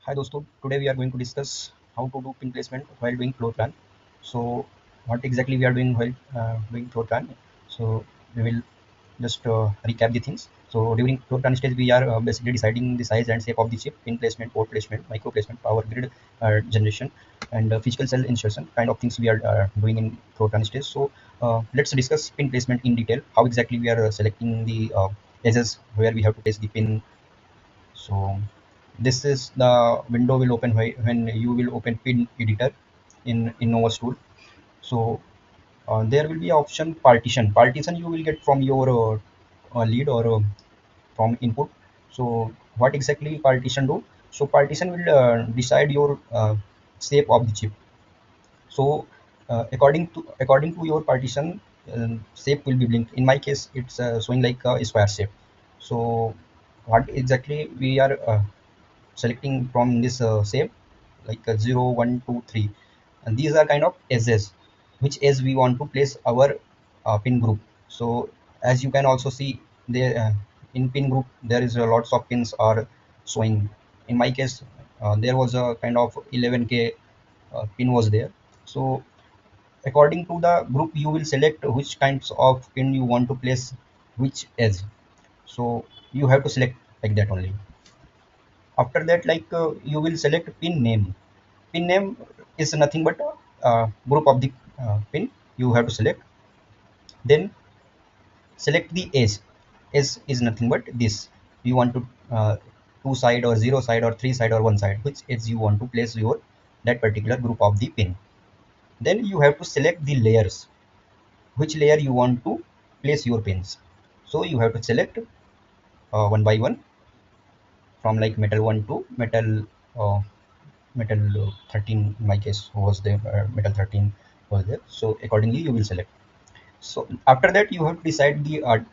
Hi दोस्तों, today we are going to discuss how to do pin placement while doing floor plan. So what exactly we are doing while doing floor plan? So we will just recap the things. So during floor plan stage, we are basically deciding the size and shape of the chip, pin placement, port placement, micro placement, power grid generation, and physical cell insertion kind of things we are doing in floor plan stage. So let's discuss pin placement in detail. How exactly we are selecting the edges where we have to place the pin. So this is the window will open when you will open pin editor in Innovus tool. So there will be option partition you will get from your lead or from input. So what exactly partition do? So partition will decide your shape of the chip. So according to your partition, shape will be blinked. In my case, it's showing like a square shape. So what exactly we are selecting from this shape, like 0 1 2 3, and these are kind of edges which edge we want to place our pin group. So as you can also see there, in pin group there is lots of pins are showing. In my case, there was a kind of 11k pin was there. So according to the group you will select which kinds of pin you want to place which edge. So you have to select like that only. After that, like you will select pin name is nothing but group of the pin you have to select. Then select the edge is nothing but this. You want to two side or zero side or three side or one side, which edge you want to place your that particular group of the pin. Then you have to select the layers, which layer you want to place your pins. So you have to select one by one, from like metal 1 to uh, metal 13. In my case was there, metal 13 was there. So accordingly you will select. So after that you have to decide the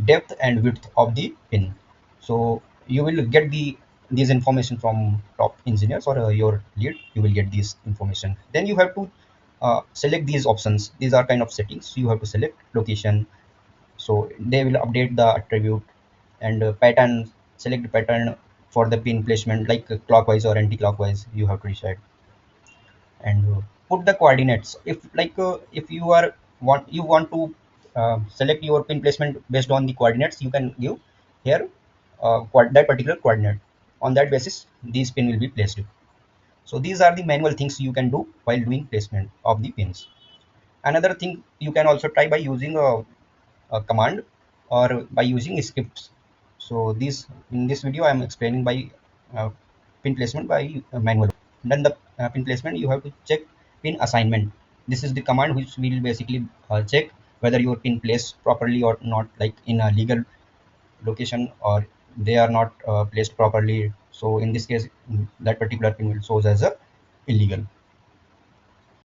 depth and width of the pin. So you will get these information from top engineers or your lead. You will get this information. Then you have to select these options. These are kind of settings you have to select. Location, so they will update the attribute. And pattern, select the pattern for the pin placement, like clockwise or anti-clockwise you have to decide. And put the coordinates. If you want to select your pin placement based on the coordinates, you can give here that particular coordinate. On that basis these pin will be placed. So these are the manual things you can do while doing placement of the pins. Another thing, you can also try by using a command or by using scripts. So this, in this video I am explaining by uh, pin placement by manual. Then the pin placement, you have to check pin assignment. This is the command which will basically check whether your pin placed properly or not, like in a legal location, or they are not placed properly. So in this case, that particular pin will shows as a illegal.